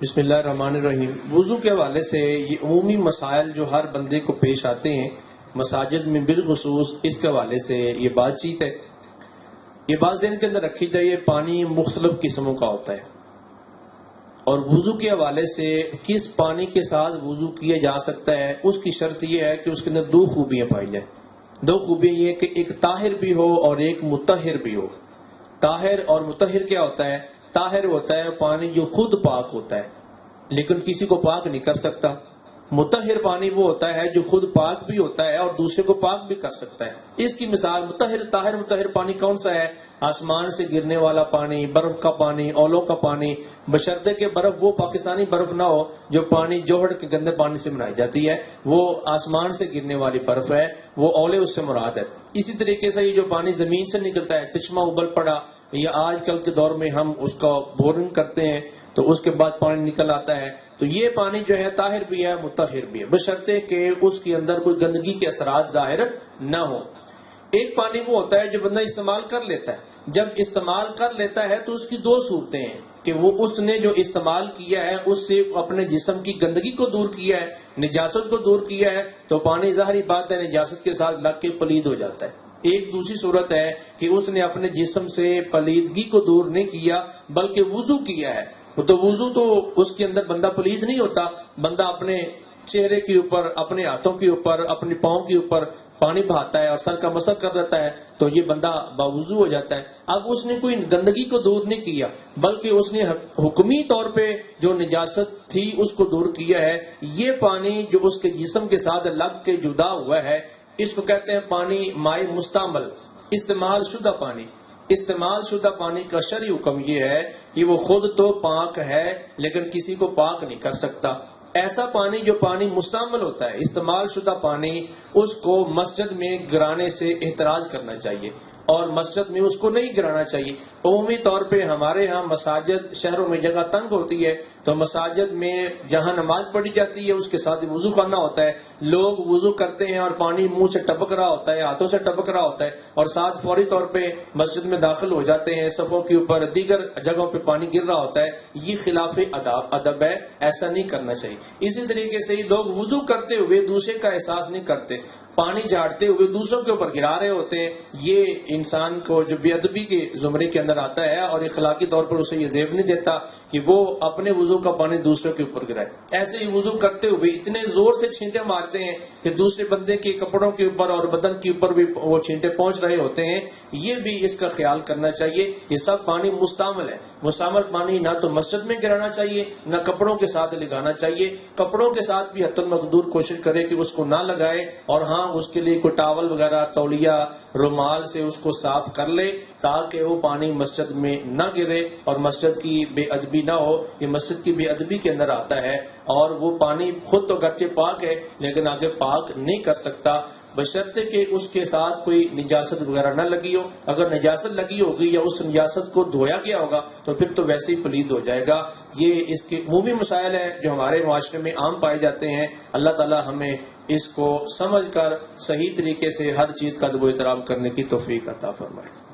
بسم اللہ الرحمن الرحیم۔ وضو کے حوالے سے یہ عمومی مسائل جو ہر بندے کو پیش آتے ہیں مساجد میں بالخصوص، اس کے حوالے سے یہ بات چیت ہے، یہ بات ذہن کے اندر رکھی جائے۔ پانی مختلف قسموں کا ہوتا ہے اور وضو کے حوالے سے کس پانی کے ساتھ وضو کیا جا سکتا ہے، اس کی شرط یہ ہے کہ اس کے اندر دو خوبیاں پائی جائیں۔ دو خوبیاں یہ کہ ایک طاہر بھی ہو اور ایک مطہر بھی ہو۔ طاہر اور مطہر کیا ہوتا ہے؟ طاہر ہوتا ہے پانی جو خود پاک ہوتا ہے لیکن کسی کو پاک نہیں کر سکتا۔ مطہر پانی وہ ہوتا ہے جو خود پاک بھی ہوتا ہے اور دوسرے کو پاک بھی کر سکتا ہے۔ اس کی مثال مطہر پانی کون سا ہے؟ آسمان سے گرنے والا پانی، برف کا پانی، اولوں کا پانی، بشرطے کہ برف وہ پاکستانی برف نہ ہو جو پانی جوہر کے گندے پانی سے بنائی جاتی ہے، وہ آسمان سے گرنے والی برف ہے، وہ اولے اس سے مراد ہے۔ اسی طریقے سے یہ جو پانی زمین سے نکلتا ہے، چشمہ ابل پڑا، یا آج کل کے دور میں ہم اس کا بورنگ کرتے ہیں تو اس کے بعد پانی نکل آتا ہے، تو یہ پانی جو ہے طاہر بھی ہے مطہر بھی ہے، بشرطے کہ اس کے اندر کوئی گندگی کے اثرات ظاہر نہ ہو۔ ایک پانی وہ ہوتا ہے جو بندہ استعمال کر لیتا ہے، جب استعمال کر لیتا ہے تو اس کی دو صورتیں ہیں کہ وہ اس نے جو استعمال کیا ہے اس سے اپنے جسم کی گندگی کو دور کیا ہے، نجاست کو دور کیا ہے، تو پانی ظاہری بات ہے نجاست کے ساتھ لگ کے پلید ہو جاتا ہے۔ ایک دوسری صورت ہے کہ اس نے اپنے جسم سے پلیدگی کو دور نہیں کیا بلکہ وضو کیا ہے، تو وضو تو اس کے اندر بندہ پلید نہیں ہوتا، بندہ اپنے چہرے کے اوپر، اپنے ہاتھوں کے اوپر، اپنے پاؤں کے اوپر پانی بہاتا ہے اور سر کا مسح کر دیتا ہے تو یہ بندہ باوضو ہو جاتا ہے۔ اب اس نے کوئی گندگی کو دور نہیں کیا بلکہ اس نے حکمی طور پہ جو نجاست تھی اس کو دور کیا ہے۔ یہ پانی جو اس کے جسم کے ساتھ لگ کے جدا ہوا ہے، اس کو کہتے ہیں پانی مائع مستعمل، استعمال شدہ پانی۔ استعمال شدہ پانی کا شرعی حکم یہ ہے کہ وہ خود تو پاک ہے لیکن کسی کو پاک نہیں کر سکتا۔ ایسا پانی جو پانی مستعمل ہوتا ہے، استعمال شدہ پانی، اس کو مسجد میں گرانے سے احتراز کرنا چاہیے اور مسجد میں اس کو نہیں گرانا چاہیے۔ عمومی طور پہ ہمارے ہاں مساجد شہروں میں جگہ تنگ ہوتی ہے تو مساجد میں جہاں نماز پڑھی جاتی ہے اس کے ساتھ وضو کرنا ہوتا ہے، لوگ وضو کرتے ہیں اور پانی منہ سے ٹپک رہا ہوتا ہے، ہاتھوں سے ٹپک رہا ہوتا ہے اور ساتھ فوری طور پہ مسجد میں داخل ہو جاتے ہیں، صفوں کے اوپر دیگر جگہوں پہ پانی گر رہا ہوتا ہے۔ یہ خلاف ادب ہے، ایسا نہیں کرنا چاہیے۔ اسی طریقے سے لوگ وضو کرتے ہوئے دوسرے کا احساس نہیں کرتے، پانی جھاڑتے ہوئے دوسروں کے اوپر گرا رہے ہوتے ہیں۔ یہ انسان کو جو بے ادبی کے زمرے کے اندر آتا ہے اور اخلاقی طور پر اسے یہ زیب نہیں دیتا کہ وہ اپنے وضو کا پانی دوسروں کے اوپر گرائے۔ ایسے ہی وضو کرتے ہوئے اتنے زور سے چھینٹے مارتے ہیں کہ دوسرے بندے کے کپڑوں کے اوپر اور بدن کے اوپر بھی وہ چھینٹے پہنچ رہے ہوتے ہیں۔ یہ بھی اس کا خیال کرنا چاہیے۔ یہ سب پانی مستعمل ہے، مستعمل پانی نہ تو مسجد میں گرانا چاہیے نہ کپڑوں کے ساتھ لگانا چاہیے۔ کپڑوں کے ساتھ بھی حتی المقدور کوشش کرے کہ اس کو نہ لگائے، اور ہاں اس کے لیے کوئی ٹاول وغیرہ، تولیہ، رومال سے اس کو صاف کر لے تاکہ وہ پانی مسجد میں نہ گرے اور مسجد کی بے ادبی نہ ہو۔ یہ مسجد کی بے ادبی کے اندر آتا ہے اور وہ پانی خود تو گرچہ پاک ہے لیکن آگے پاک نہیں کر سکتا بشرطے کہ اس کے ساتھ کوئی نجاست وغیرہ نہ لگی ہو۔ اگر نجاست لگی ہوگی یا اس نجاست کو دھویا گیا ہوگا تو پھر تو ویسے ہی پلید ہو جائے گا۔ یہ اس کے عمومی مسائل ہیں جو ہمارے معاشرے میں عام پائے جاتے ہیں۔ اللہ تعالی ہمیں اس کو سمجھ کر صحیح طریقے سے ہر چیز کا ادب و احترام کرنے کی توفیق عطا فرمائے۔